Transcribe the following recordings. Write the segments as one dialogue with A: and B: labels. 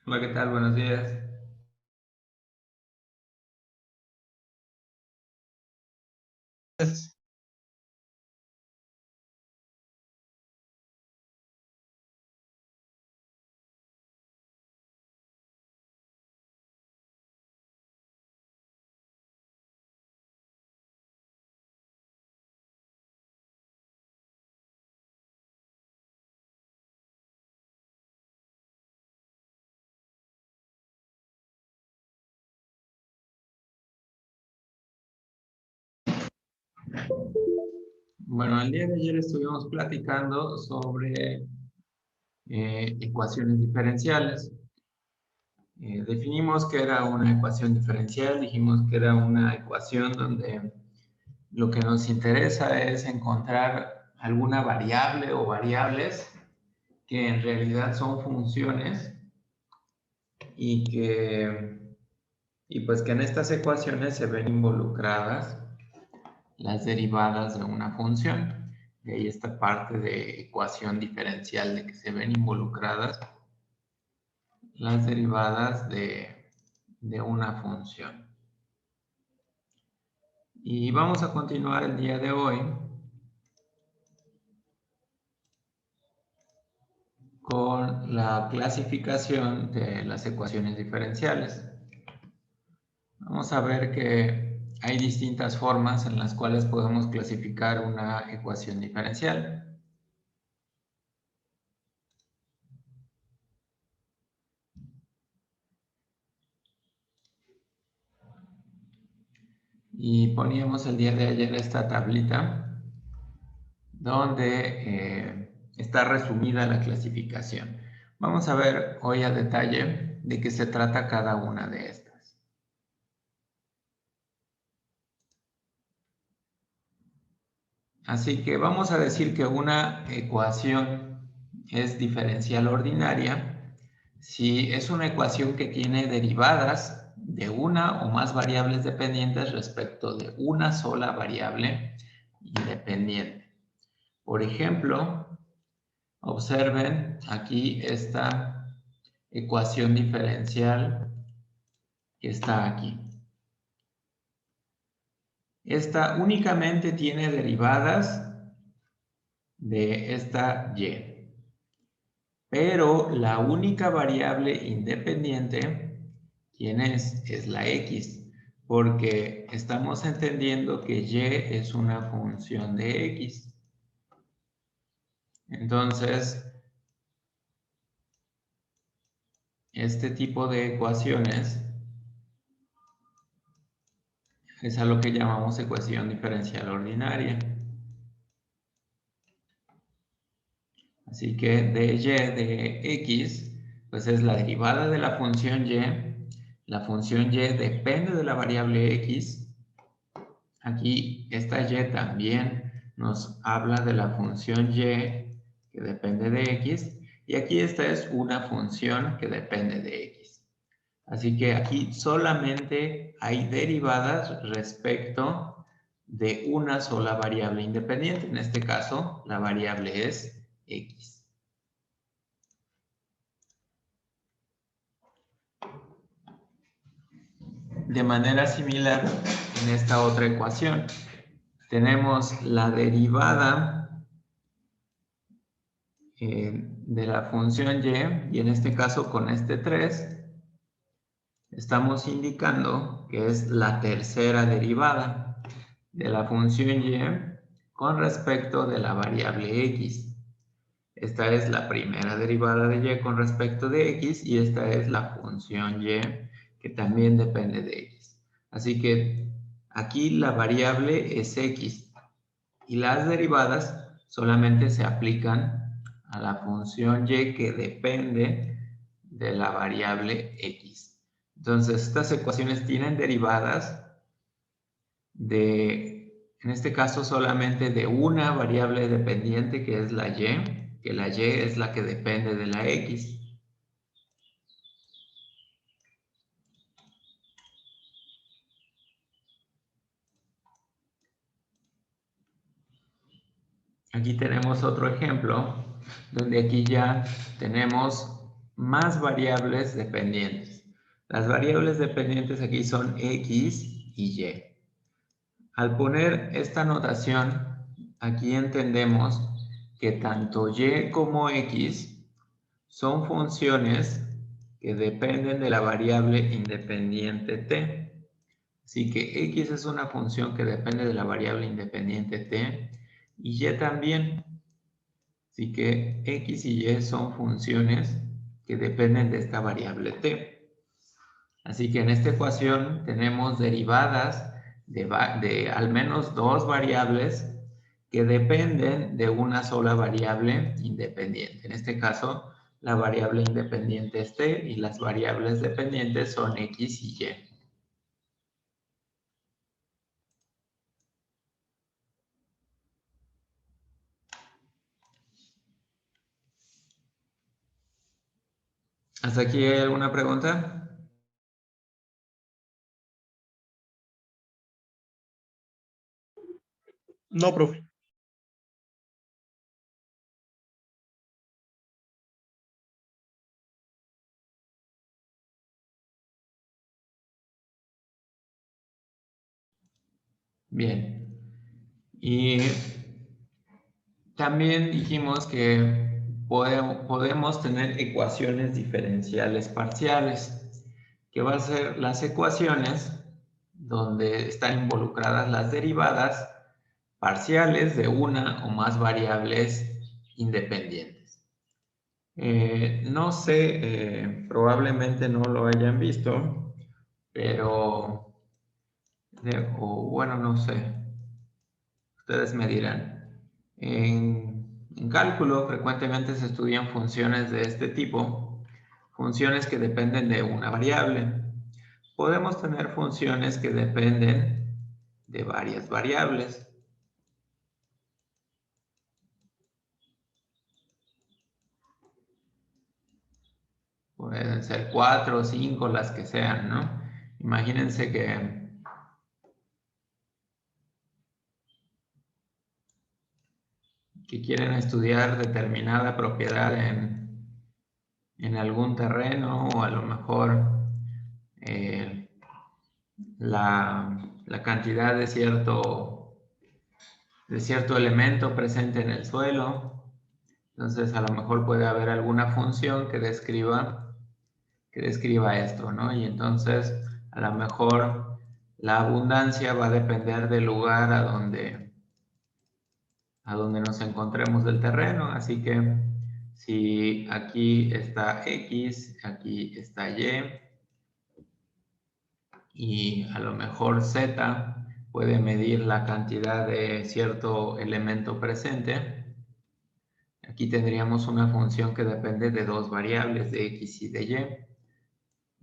A: Hola, ¿qué tal? Buenos días.
B: Pues,
A: Bueno, el día de ayer estuvimos platicando sobre ecuaciones diferenciales. Definimos que era una ecuación diferencial, dijimos que era una ecuación donde lo que nos interesa es encontrar alguna variable o variables que en realidad son funciones y pues que en estas ecuaciones se ven involucradas las derivadas de una función. De ahí esta parte de ecuación diferencial, de que se ven involucradas las derivadas de una función. Y vamos a continuar el día de hoy con la clasificación de las ecuaciones diferenciales. Vamos a ver que hay distintas formas en las cuales podemos clasificar una ecuación diferencial. Y poníamos el día de ayer esta tablita donde está resumida la clasificación. Vamos a ver hoy a detalle de qué se trata cada una de estas. Así que vamos a decir que una ecuación es diferencial ordinaria si es una ecuación que tiene derivadas de una o más variables dependientes respecto de una sola variable independiente. Por ejemplo, observen aquí esta ecuación diferencial que está aquí. Esta únicamente tiene derivadas de esta y, pero la única variable independiente, ¿quién es? Es la x, porque estamos entendiendo que y es una función de x. Entonces, este tipo de ecuaciones es a lo que llamamos ecuación diferencial ordinaria. Así que de y de x, pues es la derivada de la función y. La función y depende de la variable x. Aquí esta y también nos habla de la función y que depende de x. Y aquí esta es una función que depende de x. Así que aquí solamente hay derivadas respecto de una sola variable independiente. En este caso, la variable es x. De manera similar, en esta otra ecuación, tenemos la derivada de la función y en este caso con este 3, estamos indicando que es la tercera derivada de la función y con respecto de la variable x. Esta es la primera derivada de y con respecto de x y esta es la función y que también depende de x. Así que aquí la variable es x y las derivadas solamente se aplican a la función y que depende de la variable x. Entonces, estas ecuaciones tienen derivadas en este caso, solamente de una variable dependiente que es la y, que la y es la que depende de la x. Aquí tenemos otro ejemplo, donde aquí ya tenemos más variables dependientes. Las variables dependientes aquí son X y Y. Al poner esta notación, aquí entendemos que tanto Y como X son funciones que dependen de la variable independiente t. Así que X es una función que depende de la variable independiente t y Y también. Así que X y Y son funciones que dependen de esta variable t. Así que en esta ecuación tenemos derivadas de al menos dos variables que dependen de una sola variable independiente. En este caso, la variable independiente es t y las variables dependientes son X y Y. ¿Hasta aquí hay alguna pregunta?
B: No, profe.
A: Bien. Y también dijimos que podemos tener ecuaciones diferenciales parciales, que van a ser las ecuaciones donde están involucradas las derivadas parciales de una o más variables independientes. No sé, probablemente no lo hayan visto, pero, o bueno, no sé, ustedes me dirán. En cálculo frecuentemente se estudian funciones de este tipo, funciones que dependen de una variable. Podemos tener funciones que dependen de varias variables. Pueden ser 4 o 5 las que sean, ¿no? Imagínense que quieren estudiar determinada propiedad en algún terreno o a lo mejor eh, la cantidad de cierto elemento presente en el suelo. Entonces a lo mejor puede haber alguna función que describa esto, ¿no? Y entonces a lo mejor la abundancia va a depender del lugar a donde nos encontremos del terreno. Así que si aquí está X, aquí está y a lo mejor Z puede medir la cantidad de cierto elemento presente. Aquí tendríamos una función que depende de dos variables, de X y de Y.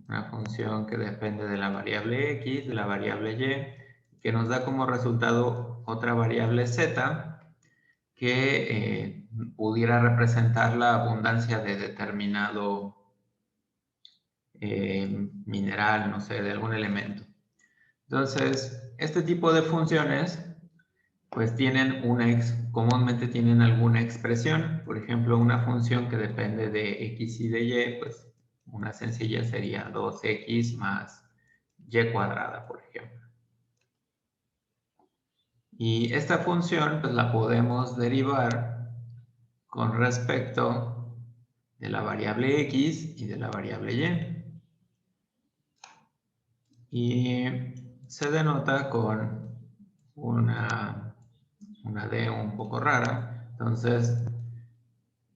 A: Una función que depende de la variable X, de la variable Y, que nos da como resultado otra variable Z, que pudiera representar la abundancia de determinado mineral, no sé, de algún elemento. Entonces, este tipo de funciones pues comúnmente tienen alguna expresión. Por ejemplo, una función que depende de X y de Y, pues una sencilla sería 2X más Y cuadrada, por ejemplo. Y esta función pues la podemos derivar con respecto de la variable X y de la variable Y. Y se denota con una D un poco rara. Entonces,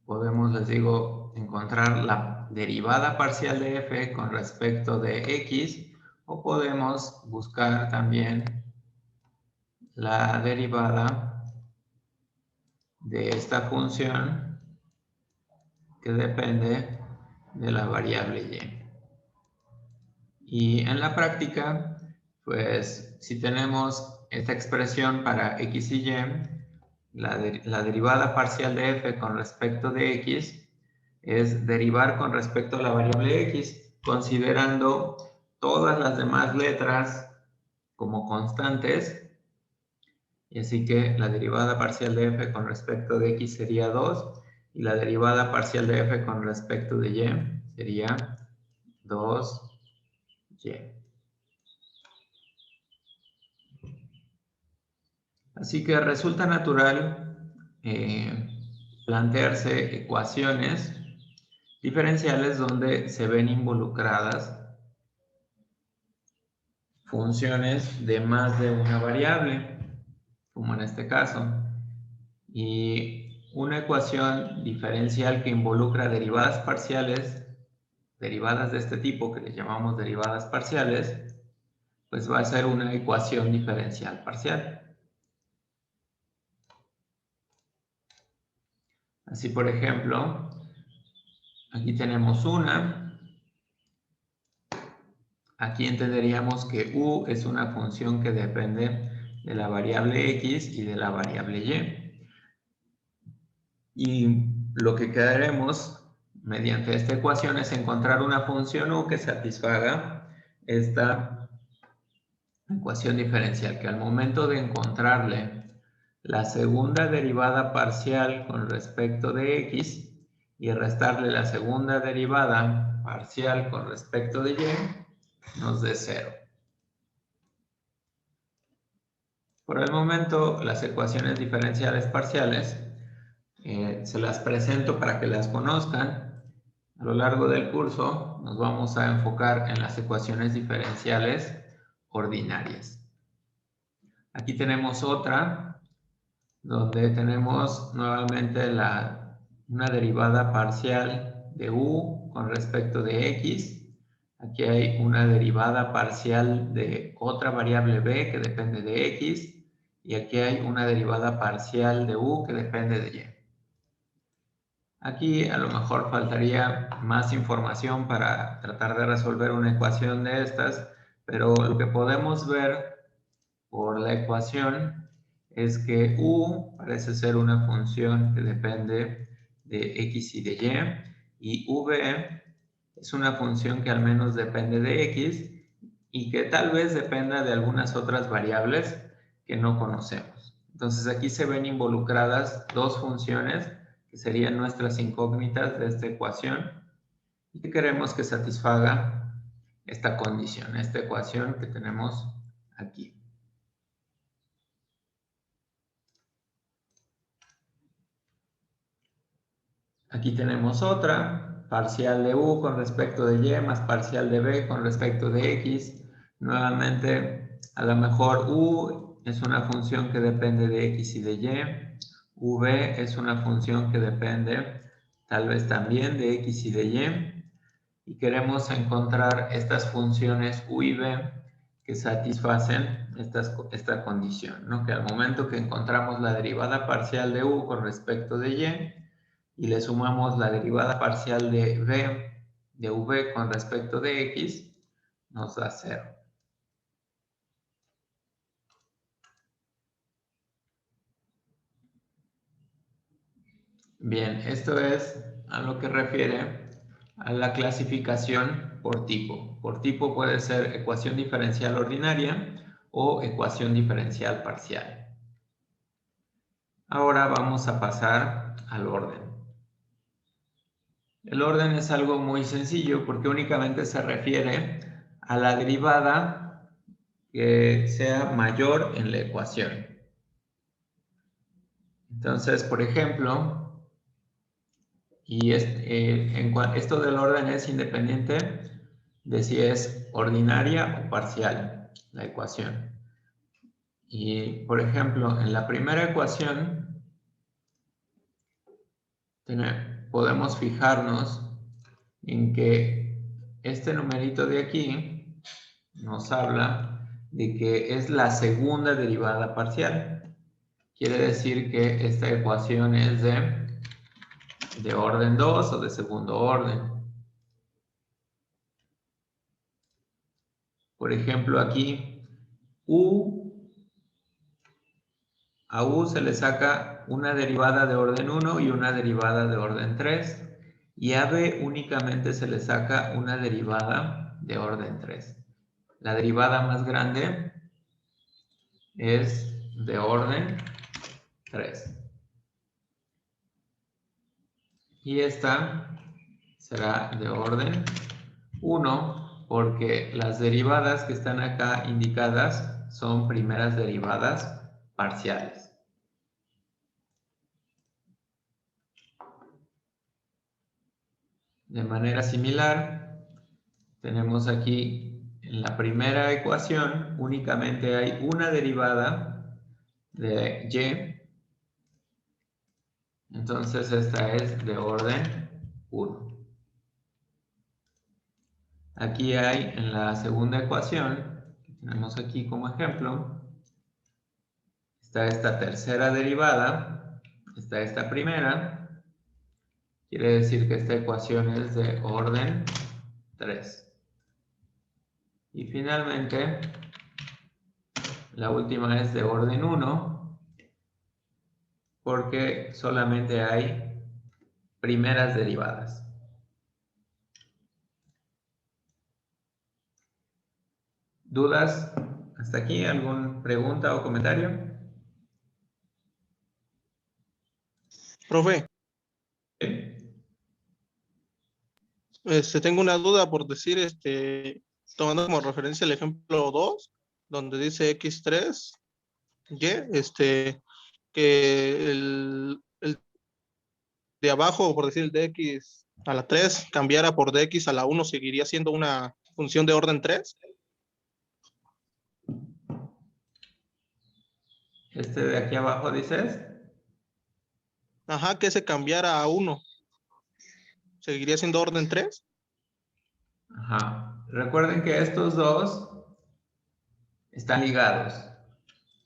A: podemos, les digo, encontrar la derivada parcial de f con respecto de x, o podemos buscar también la derivada de esta función que depende de la variable y. Y en la práctica, pues si tenemos esta expresión para x y y, la derivada parcial de f con respecto de x es derivar con respecto a la variable x, considerando todas las demás letras como constantes. Y así que la derivada parcial de f con respecto de x sería 2, y la derivada parcial de f con respecto de y sería 2y. Así que resulta natural plantearse ecuaciones diferenciales donde se ven involucradas funciones de más de una variable, como en este caso. Y una ecuación diferencial que involucra derivadas parciales, derivadas de este tipo que les llamamos derivadas parciales, pues va a ser una ecuación diferencial parcial. Así, por ejemplo, aquí tenemos una. Aquí entenderíamos que u es una función que depende de la variable x y de la variable y. Y lo que queremos mediante esta ecuación es encontrar una función u que satisfaga esta ecuación diferencial, que al momento de encontrarle la segunda derivada parcial con respecto de x y restarle la segunda derivada parcial con respecto de y, nos dé 0. Por el momento, las ecuaciones diferenciales parciales se las presento para que las conozcan. A lo largo del curso nos vamos a enfocar en las ecuaciones diferenciales ordinarias. Aquí tenemos otra, donde tenemos nuevamente una derivada parcial de u con respecto de x. Aquí hay una derivada parcial de otra variable b que depende de x. Y aquí hay una derivada parcial de u que depende de y. Aquí a lo mejor faltaría más información para tratar de resolver una ecuación de estas, pero lo que podemos ver por la ecuación es que u parece ser una función que depende de x y de y v es una función que al menos depende de x y que tal vez dependa de algunas otras variables que no conocemos. Entonces aquí se ven involucradas dos funciones que serían nuestras incógnitas de esta ecuación y que queremos que satisfaga esta condición, esta ecuación que tenemos aquí. Aquí tenemos otra, parcial de u con respecto de y más parcial de b con respecto de x. Nuevamente, a lo mejor u es una función que depende de x y de y. V es una función que depende tal vez también de x y de y. Y queremos encontrar estas funciones u y v que satisfacen esta condición, ¿no? Que al momento que encontramos la derivada parcial de u con respecto de y le sumamos la derivada parcial de v con respecto de x, nos da 0. Bien, esto es a lo que refiere a la clasificación por tipo. Por tipo puede ser ecuación diferencial ordinaria o ecuación diferencial parcial. Ahora vamos a pasar al orden. El orden es algo muy sencillo porque únicamente se refiere a la derivada que sea mayor en la ecuación. Entonces, por ejemplo, esto del orden es independiente de si es ordinaria o parcial la ecuación. Y, por ejemplo, en la primera ecuación podemos fijarnos en que este numerito de aquí nos habla de que es la segunda derivada parcial. Quiere decir que esta ecuación es de orden 2 o de segundo orden. Por ejemplo, aquí a u se le saca una derivada de orden 1 y una derivada de orden 3. Y a b únicamente se le saca una derivada de orden 3. La derivada más grande es de orden 3. Y esta será de orden 1, porque las derivadas que están acá indicadas son primeras derivadas parciales. De manera similar, tenemos aquí en la primera ecuación únicamente hay una derivada de y. Entonces esta es de orden 1. Aquí hay en la segunda ecuación, que tenemos aquí como ejemplo, está esta tercera derivada, está esta primera, quiere decir que esta ecuación es de orden 3. Y finalmente, la última es de orden 1, porque solamente hay primeras derivadas. ¿Dudas? ¿Hasta aquí? ¿Alguna pregunta o comentario?
B: Profe, tengo una duda por decir, tomando como referencia el ejemplo 2, donde dice x3, y, que el de abajo, por decir el dx a la 3, cambiara por dx a la 1, ¿seguiría siendo una función de orden 3?
A: Este de aquí abajo dices.
B: Ajá, que se cambiara a 1, ¿seguiría siendo orden 3?
A: Ajá. Recuerden que estos dos están ligados.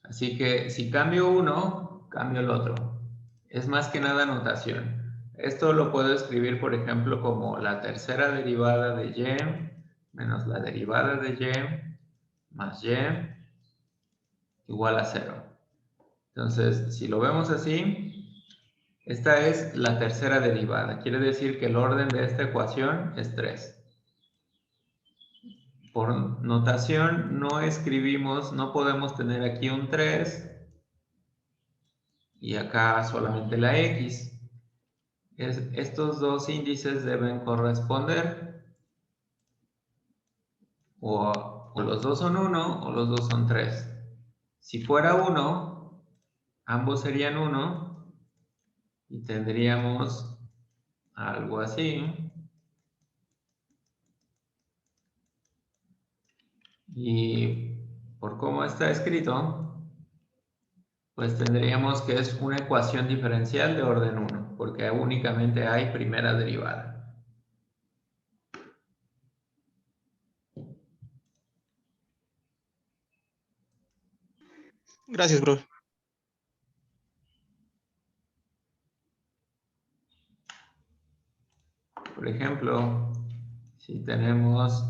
A: Así que si cambio uno, cambio el otro. Es más que nada notación. Esto lo puedo escribir, por ejemplo, como la tercera derivada de y menos la derivada de y más y igual a 0. Entonces, si lo vemos así, esta es la tercera derivada. Quiere decir que el orden de esta ecuación es 3. Por notación no escribimos, no podemos tener aquí un 3 y acá solamente la x. Estos dos índices deben corresponder o los dos son 1 o los dos son 3. Si fuera 1, ambos serían 1 y tendríamos algo así. Y por cómo está escrito, pues tendríamos que es una ecuación diferencial de orden 1, porque únicamente hay primera derivada.
B: Gracias, profe.
A: Por ejemplo, si tenemos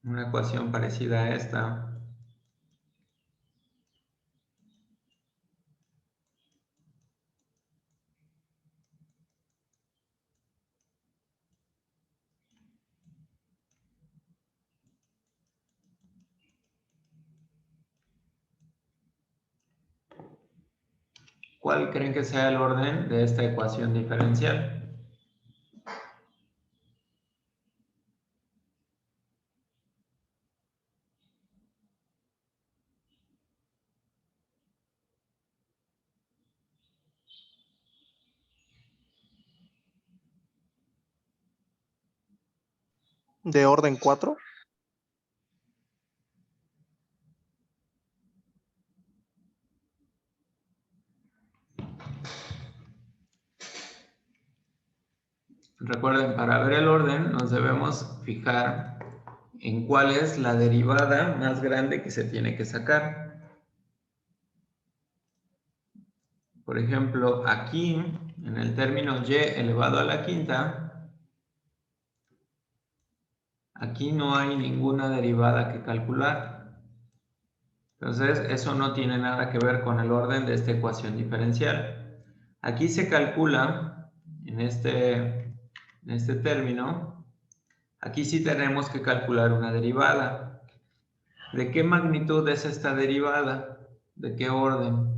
A: una ecuación parecida a esta, ¿cuál creen que sea el orden de esta ecuación diferencial?
B: ¿De orden 4?
A: Recuerden, para ver el orden nos debemos fijar en cuál es la derivada más grande que se tiene que sacar. Por ejemplo, aquí, en el término y elevado a la quinta, aquí no hay ninguna derivada que calcular. Entonces, eso no tiene nada que ver con el orden de esta ecuación diferencial. Aquí se calcula, en este término, aquí sí tenemos que calcular una derivada. ¿De qué magnitud es esta derivada? ¿De qué orden?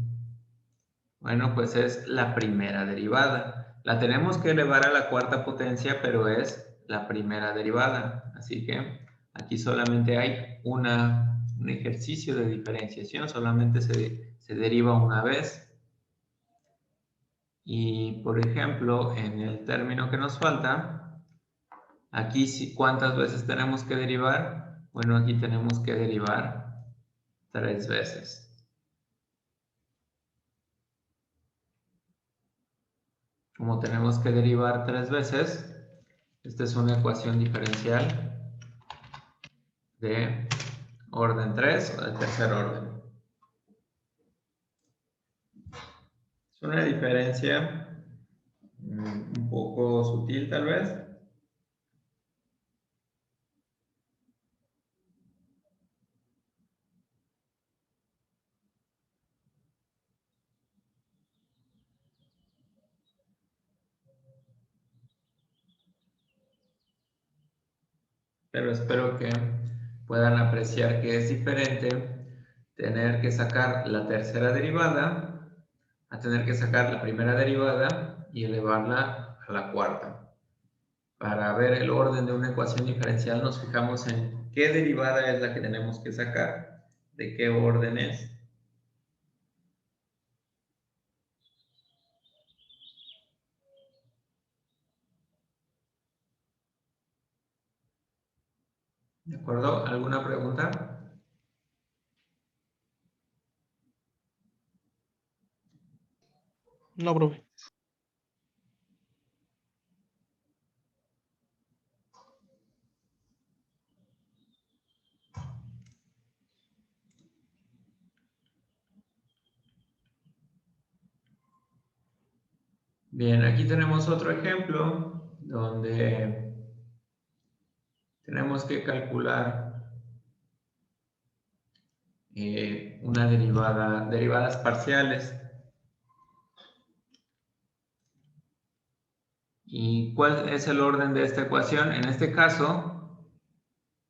A: Bueno, pues es la primera derivada. La tenemos que elevar a la cuarta potencia, pero es la primera derivada. Así que aquí solamente hay un ejercicio de diferenciación, solamente se deriva una vez. Y, por ejemplo, en el término que nos falta, aquí, ¿cuántas veces tenemos que derivar? Bueno, aquí tenemos que derivar 3 veces. Como tenemos que derivar 3 veces, esta es una ecuación diferencial de orden 3 o de tercer orden. Es una diferencia un poco sutil tal vez, pero espero que puedan apreciar que es diferente tener que sacar la tercera derivada a tener que sacar la primera derivada y elevarla a la cuarta. Para ver el orden de una ecuación diferencial nos fijamos en qué derivada es la que tenemos que sacar, de qué orden es. ¿De acuerdo? ¿Alguna pregunta?
B: No, profe.
A: Bien, aquí tenemos otro ejemplo donde tenemos que calcular una derivadas parciales. ¿Y cuál es el orden de esta ecuación? En este caso,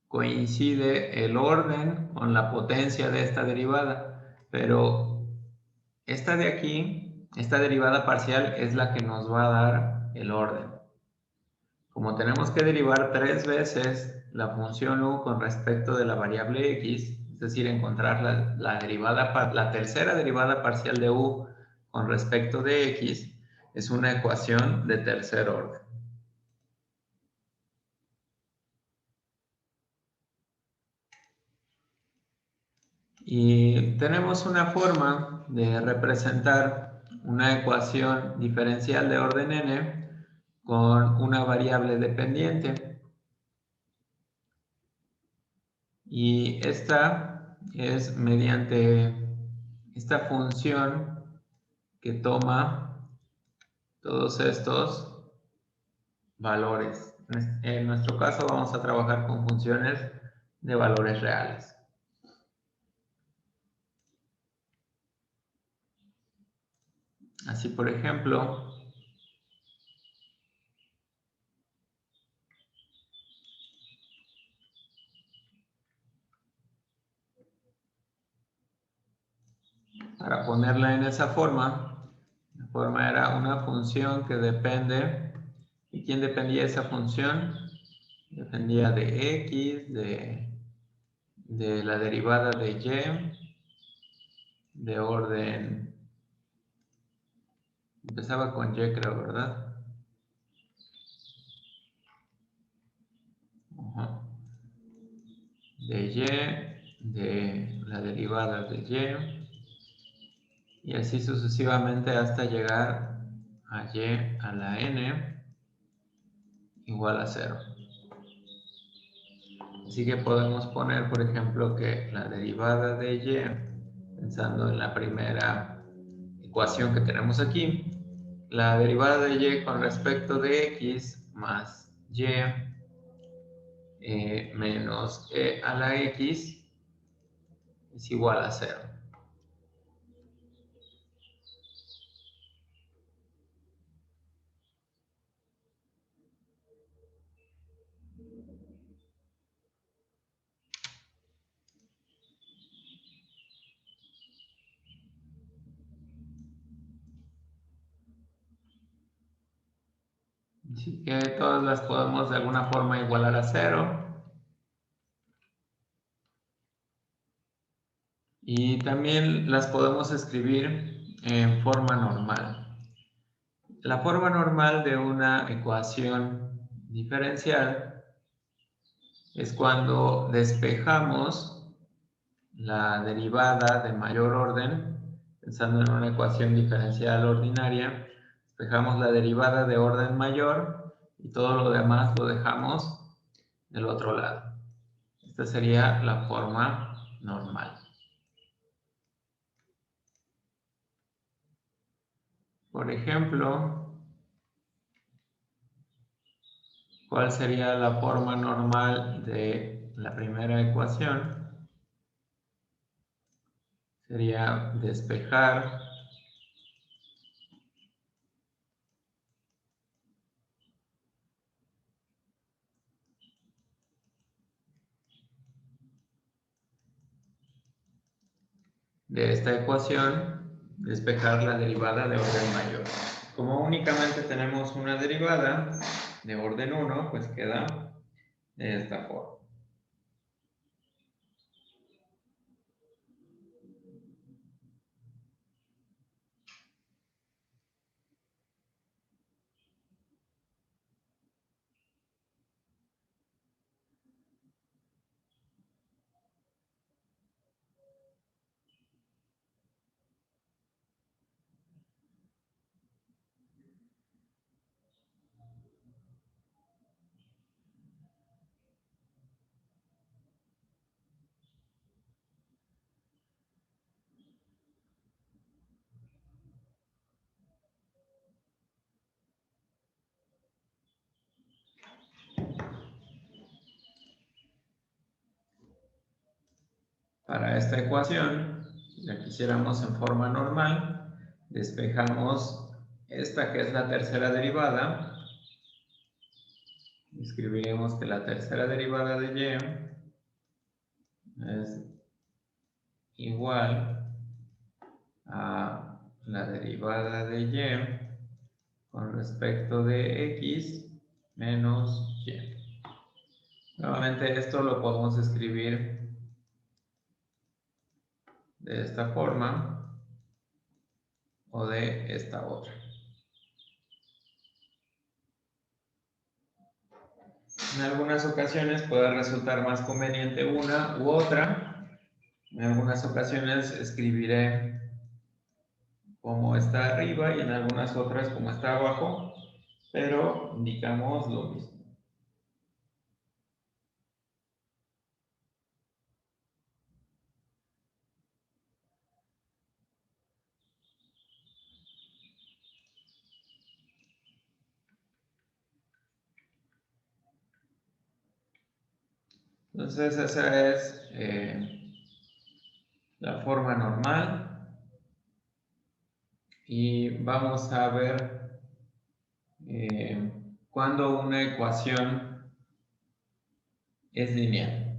A: coincide el orden con la potencia de esta derivada, pero esta de aquí, esta derivada parcial, es la que nos va a dar el orden. Como tenemos que derivar 3 veces la función u con respecto de la variable x, es decir, encontrar la tercera derivada parcial de u con respecto de x, es una ecuación de tercer orden. Y tenemos una forma de representar una ecuación diferencial de orden n con una variable dependiente. Y esta es mediante esta función que toma todos estos valores. En nuestro caso vamos a trabajar con funciones de valores reales. Así, por ejemplo, para ponerla en esa forma, la forma era una función que depende. ¿Y quién dependía de esa función? Dependía de x, de la derivada de y, de orden, empezaba con y creo, ¿verdad? Ajá. De y, de la derivada de y así sucesivamente hasta llegar a y a la n igual a 0. Así que podemos poner, por ejemplo, que la derivada de y, pensando en la primera ecuación que tenemos aquí, la derivada de y con respecto de x más y menos e a la x es igual a 0. Así que todas las podemos de alguna forma igualar a 0. Y también las podemos escribir en forma normal. La forma normal de una ecuación diferencial es cuando despejamos la derivada de mayor orden, pensando en una ecuación diferencial ordinaria, despejamos la derivada de orden mayor y todo lo demás lo dejamos del otro lado. Esta sería la forma normal. Por ejemplo, ¿cuál sería la forma normal de la primera ecuación? Sería despejar de esta ecuación, despejar la derivada de orden mayor. Como únicamente tenemos una derivada de orden 1, pues queda de esta forma. Para esta ecuación, si la quisiéramos en forma normal, despejamos esta que es la tercera derivada. Escribiremos que la tercera derivada de y es igual a la derivada de y con respecto de x menos y. Nuevamente esto lo podemos escribir de esta forma o de esta otra. En algunas ocasiones puede resultar más conveniente una u otra. En algunas ocasiones escribiré como está arriba y en algunas otras como está abajo, pero indicamos lo mismo. Entonces esa es la forma normal y vamos a ver cuando una ecuación es lineal.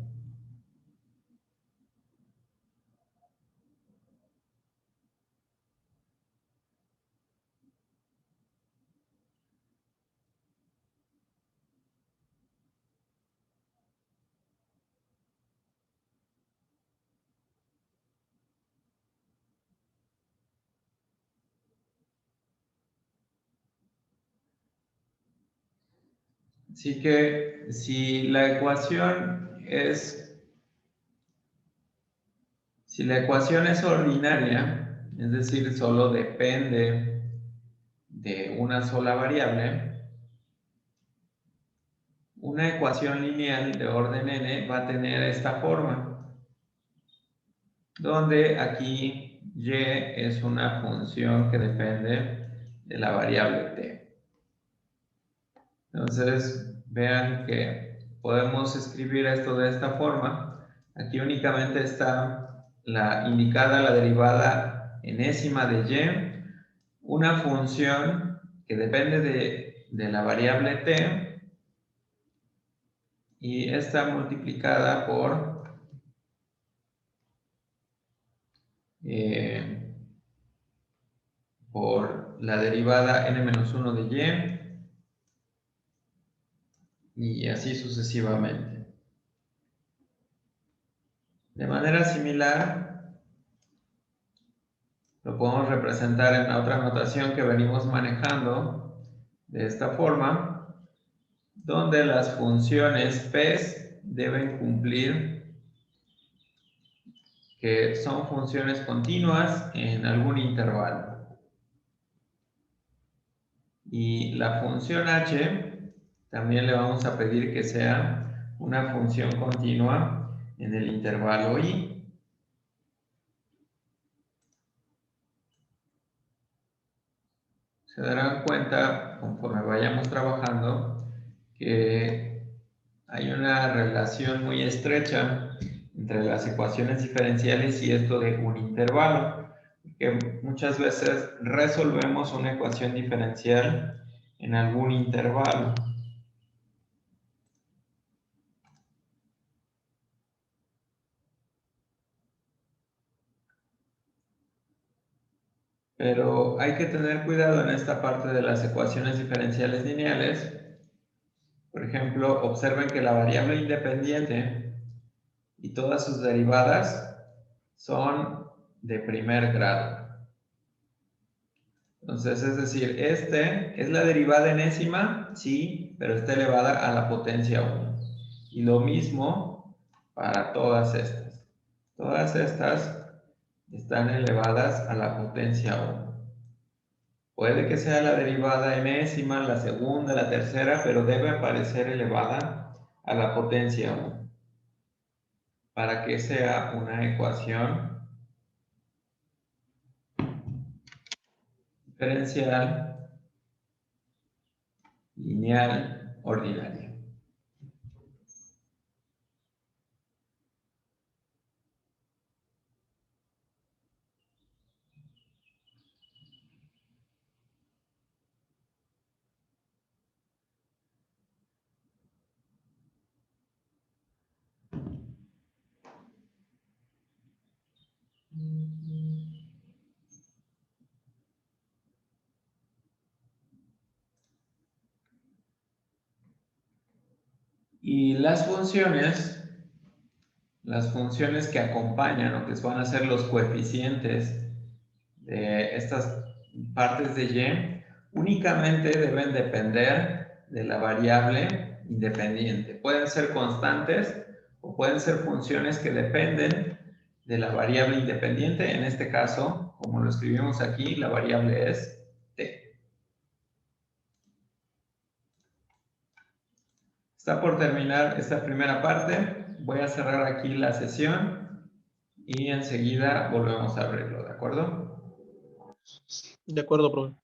A: Así que si la ecuación es ordinaria, es decir, solo depende de una sola variable, una ecuación lineal de orden n va a tener esta forma, donde aquí y es una función que depende de la variable t. Entonces, vean que podemos escribir esto de esta forma. Aquí únicamente está indicada la derivada enésima de y, una función que depende de la variable t, y está multiplicada por la derivada n-1 de y y así sucesivamente. De manera similar, lo podemos representar en la otra notación que venimos manejando de esta forma, donde las funciones P deben cumplir que son funciones continuas en algún intervalo. Y la función h también le vamos a pedir que sea una función continua en el intervalo i. Se darán cuenta, conforme vayamos trabajando, que hay una relación muy estrecha entre las ecuaciones diferenciales y esto de un intervalo, que muchas veces resolvemos una ecuación diferencial en algún intervalo. Pero hay que tener cuidado en esta parte de las ecuaciones diferenciales lineales. Por ejemplo, observen que la variable independiente y todas sus derivadas son de primer grado. Entonces, es decir, este es la derivada enésima, sí, pero está elevada a la potencia 1. Y lo mismo para todas estas. Todas estas están elevadas a la potencia 1. Puede que sea la derivada enésima, la segunda, la tercera, pero debe aparecer elevada a la potencia 1 para que sea una ecuación diferencial lineal ordinaria. Y las funciones que acompañan o que van a ser los coeficientes de estas partes de y, únicamente deben depender de la variable independiente. Pueden ser constantes o pueden ser funciones que dependen de la variable independiente. En este caso, como lo escribimos aquí, la variable es t. Está por terminar esta primera parte. Voy a cerrar aquí la sesión y enseguida volvemos a abrirlo, ¿de acuerdo?
B: De acuerdo, profe.